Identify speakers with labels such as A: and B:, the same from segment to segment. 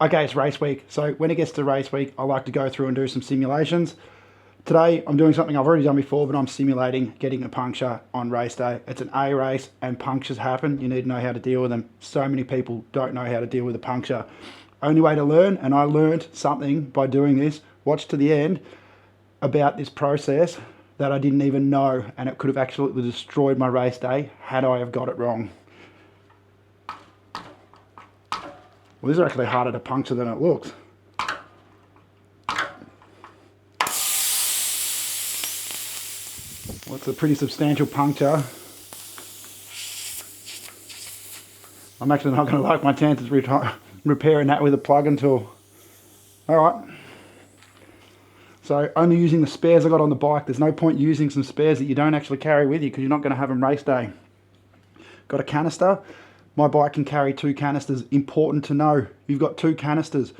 A: Okay, it's race week. So when it gets to race week, I like to go through and do some simulations. Today, I'm doing something I've already done before, but I'm simulating getting a puncture on race day. It's an A race and punctures happen. You need to know how to deal with them. So many people don't know how to deal with a puncture. Only way to learn, and I learned something by doing this, watch to the end, about this process that I didn't even know, and it could have absolutely destroyed my race day had I have got it wrong. Well, this is actually harder to puncture than it looks. Well, it's a pretty substantial puncture. I'm actually not going to like my chances repairing that with a plug-in tool. Alright. So only using the spares I got on the bike. There's no point using some spares that you don't actually carry with you because you're not going to have them race day. Got a canister. My bike can carry 2 canisters. Important to know. You've got 2 canisters.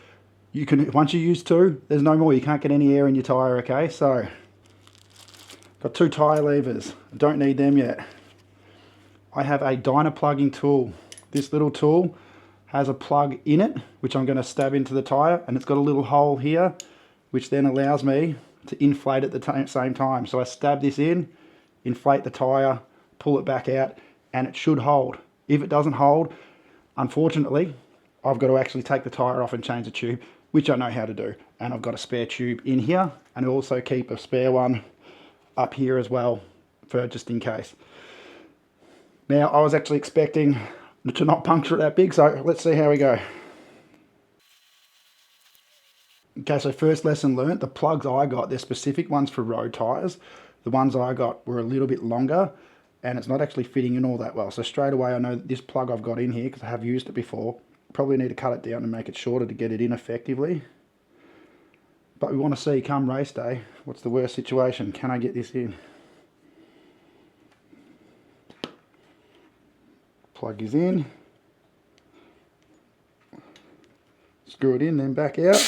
A: You can, once you use 2, there's no more. You can't get any air in your tyre, okay? So, got 2 tyre levers. Don't need them yet. I have a Dynaplugger tool. This little tool has a plug in it, which I'm going to stab into the tyre, and it's got a little hole here, which then allows me to inflate at the same time. So I stab this in, inflate the tyre, pull it back out, and it should hold. If it doesn't hold, unfortunately, I've got to actually take the tyre off and change the tube, which I know how to do. And I've got a spare tube in here, and I also keep a spare one up here as well, for just in case. Now, I was actually expecting to not puncture it that big, so let's see how we go. Okay, so first lesson learnt, the plugs I got, they're specific ones for road tyres. The ones I got were a little bit longer, and it's not actually fitting in all that well. So straight away I know that this plug I've got in here, because I have used it before, probably need to cut it down and make it shorter to get it in effectively. But we want to see, come race day, what's the worst situation? Can I get this in? Plug is in. Screw it in, then back out.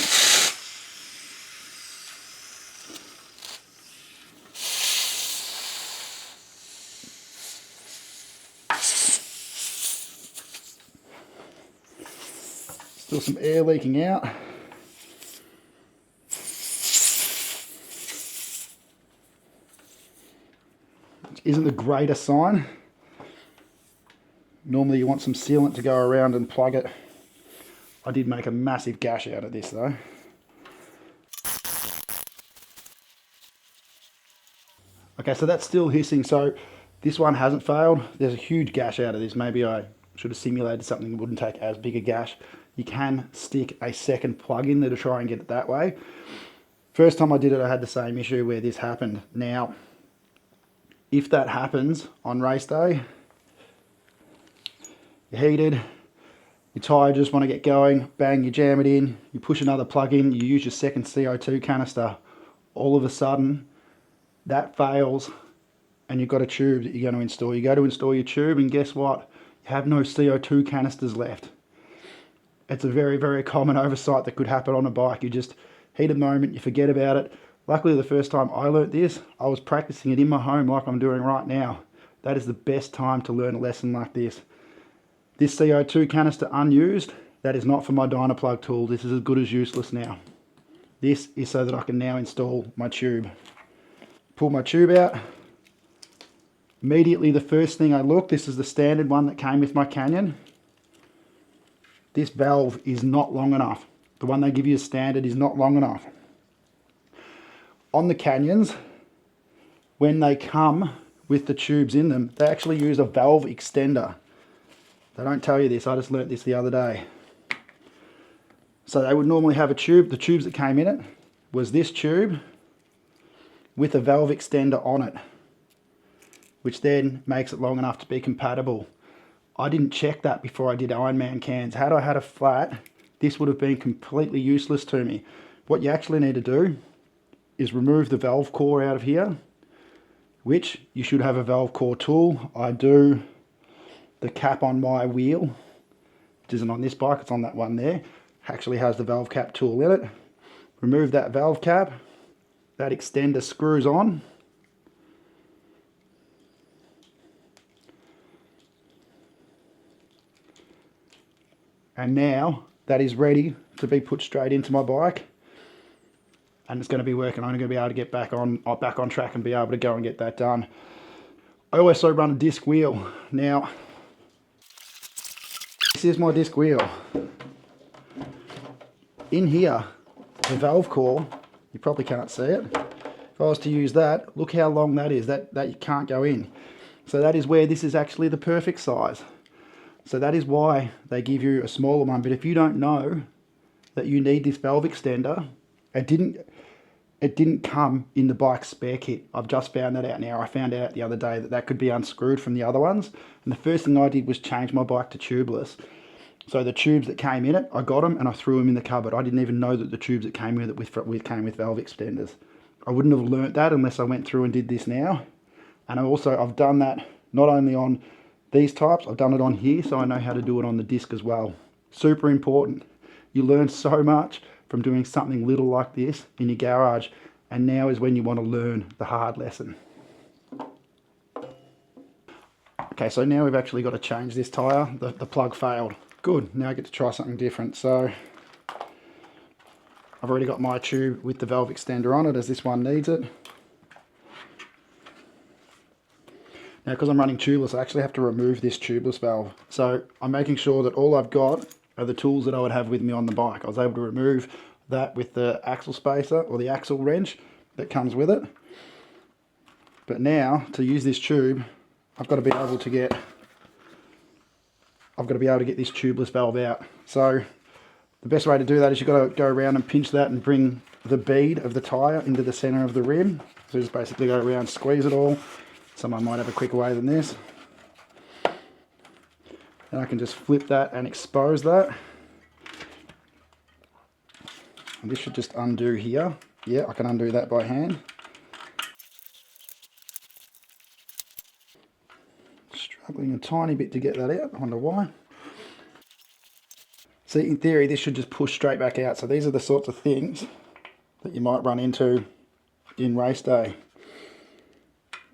A: Still some air leaking out. Which isn't the greatest sign. Normally you want some sealant to go around and plug it. I did make a massive gash out of this though. Okay, so that's still hissing, so this one hasn't failed. There's a huge gash out of this. Maybe I should have simulated something that wouldn't take as big a gash. You can stick a second plug in there to try and get it that way. First time I did it, I had the same issue where this happened. Now, if that happens on race day, you're heated, your tyre just want to get going, bang, you jam it in, you push another plug in, you use your second CO2 canister, all of a sudden, that fails, and you've got a tube that you're going to install. You go to install your tube, and guess what? You have no CO2 canisters left. It's a very, very common oversight that could happen on a bike. You just heat a moment, you forget about it. Luckily, the first time I learnt this, I was practicing it in my home like I'm doing right now. That is the best time to learn a lesson like this. This CO2 canister unused, that is not for my Dynaplugger tool. This is as good as useless now. This is so that I can now install my tube. Pull my tube out. Immediately the first thing I look, this is the standard one that came with my Canyon. This valve is not long enough. The one they give you as standard is not long enough. On the Canyons, when they come with the tubes in them, they actually use a valve extender. They don't tell you this, I just learnt this the other day. So they would normally have a tube, the tubes that came in it was this tube with a valve extender on it, which then makes it long enough to be compatible. I didn't check that before I did Ironman cans. Had I had a flat, this would have been completely useless to me. What you actually need to do is remove the valve core out of here, which you should have a valve core tool. I do. The cap on my wheel, which isn't on this bike, it's on that one there, actually has the valve cap tool in it. Remove that valve cap, that extender screws on. And now that is ready to be put straight into my bike. And it's going to be working. I'm going to be able to get back on track and be able to go and get that done. I also run a disc wheel. Now, this is my disc wheel. In here, the valve core, you probably can't see it. If I was to use that, look how long that is. That you can't go in. So that is where this is actually the perfect size. So that is why they give you a smaller one. But if you don't know that you need this valve extender, it didn't come in the bike spare kit. I've just found that out now. I found out the other day that that could be unscrewed from the other ones. And the first thing I did was change my bike to tubeless. So the tubes that came in it, I got them and I threw them in the cupboard. I didn't even know that the tubes that came with it came with valve extenders. I wouldn't have learnt that unless I went through and did this now. And I've done that not only on these types, I've done it on here, so I know how to do it on the disc as well. Super important. You learn so much from doing something little like this in your garage, and now is when you want to learn the hard lesson. Okay, so now we've actually got to change this tyre. The plug failed. Good, now I get to try something different. So I've already got my tube with the valve extender on it, as this one needs it. Now, because I'm running tubeless, I actually have to remove this tubeless valve. So I'm making sure that all I've got are the tools that I would have with me on the bike. I was able to remove that with the axle spacer or the axle wrench that comes with it. But now, to use this tube, I've got to be able to get this tubeless valve out. So the best way to do that is you've got to go around and pinch that and bring the bead of the tyre into the centre of the rim. So just basically go around, squeeze it all. Someone might have a quicker way than this. And I can just flip that and expose that. And this should just undo here. Yeah, I can undo that by hand. Struggling a tiny bit to get that out, I wonder why. See, in theory, this should just push straight back out. So these are the sorts of things that you might run into in race day.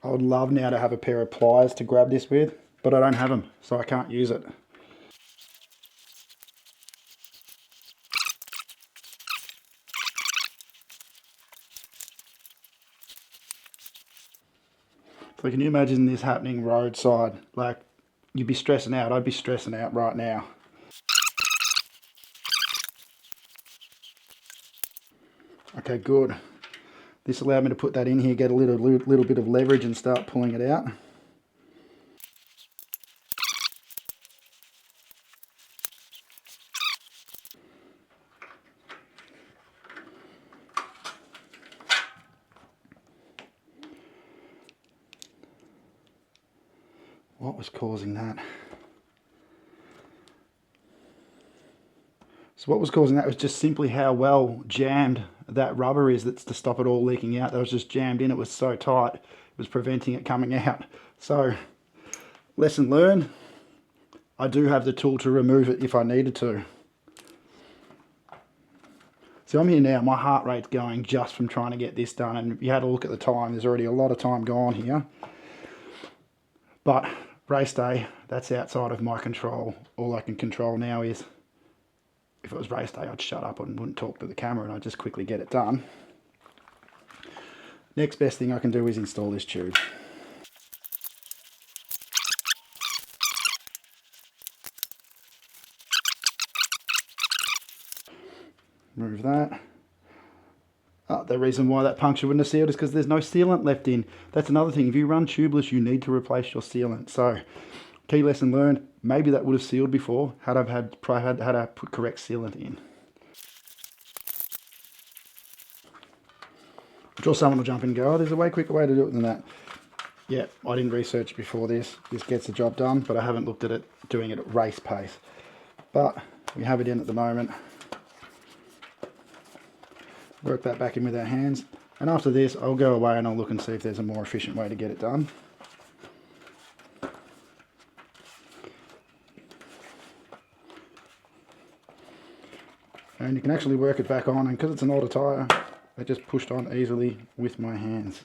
A: I would love now to have a pair of pliers to grab this with, but I don't have them, so I can't use it. So can you imagine this happening roadside? Like, you'd be stressing out. I'd be stressing out right now. Okay, good. This allowed me to put that in here, get a little bit of leverage and start pulling it out. What was causing that? So what was causing that was just simply how well jammed that rubber is that's to stop it all leaking out. That was just jammed in, it was so tight, it was preventing it coming out. So, lesson learned, I do have the tool to remove it if I needed to. So I'm here now, my heart rate's going just from trying to get this done, and if you had a look at the time, there's already a lot of time gone here. But race day, that's outside of my control. All I can control now is, if it was race day, I'd shut up and wouldn't talk to the camera and I'd just quickly get it done. Next best thing I can do is install this tube. Move that. The reason why that puncture wouldn't have sealed is because there's no sealant left in. That's another thing. If you run tubeless, you need to replace your sealant. So, key lesson learned, maybe that would have sealed before had I put correct sealant in. I'm sure someone will jump in and go, oh, there's a way quicker way to do it than that. Yeah, I didn't research before this. This gets the job done, but I haven't looked at it doing it at race pace. But we have it in at the moment. Work that back in with our hands. And after this, I'll go away and I'll look and see if there's a more efficient way to get it done. And you can actually work it back on, and because it's an older tyre, it just pushed on easily with my hands.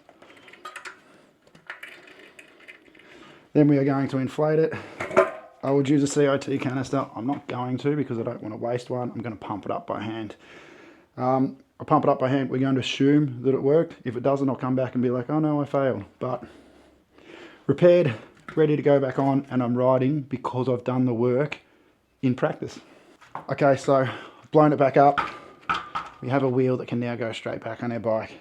A: Then we are going to inflate it. I would use a CO2 canister. I'm not going to because I don't want to waste one. I'm going to pump it up by hand. I'll pump it up by hand. We're going to assume that it worked. If it doesn't, I'll come back and be like, oh no, I failed. But repaired, ready to go back on, and I'm riding because I've done the work in practice. Okay, so I've blown it back up. We have a wheel that can now go straight back on our bike.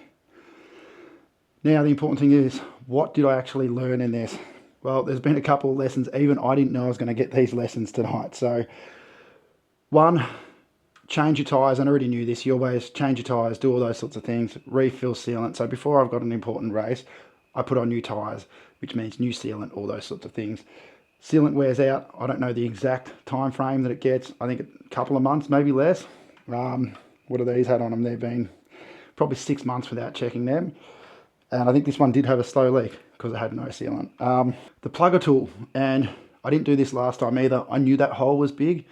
A: Now the important thing is, what did I actually learn in this? Well, there's been a couple of lessons. Even I didn't know I was going to get these lessons tonight. So, one, change your tyres. I already knew this. You always change your tyres, do all those sorts of things, refill sealant. So before I've got an important race, I put on new tyres, which means new sealant, all those sorts of things. Sealant wears out. I don't know the exact time frame that it gets. I think a couple of months, maybe less. What have these had on them? They've been probably 6 months without checking them. And I think this one did have a slow leak because it had no sealant. The plugger tool, and I didn't do this last time either. I knew that hole was big.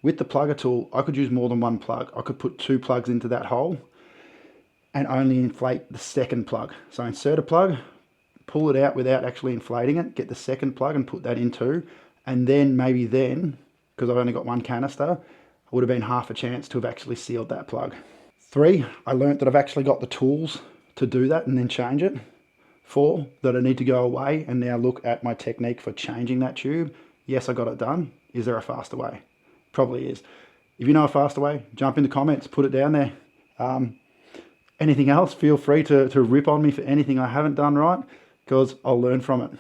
A: With the plugger tool, I could use more than one plug. I could put 2 plugs into that hole and only inflate the second plug. So insert a plug, pull it out without actually inflating it, get the second plug and put that in too. And then, because I've only got one canister, I would have been half a chance to have actually sealed that plug. 3, I learned that I've actually got the tools to do that and then change it. 4, that I need to go away and now look at my technique for changing that tube. Yes, I got it done. Is there a faster way? Probably is. If you know a faster way, jump in the comments, put it down there. Anything else, feel free to rip on me for anything I haven't done right, because I'll learn from it.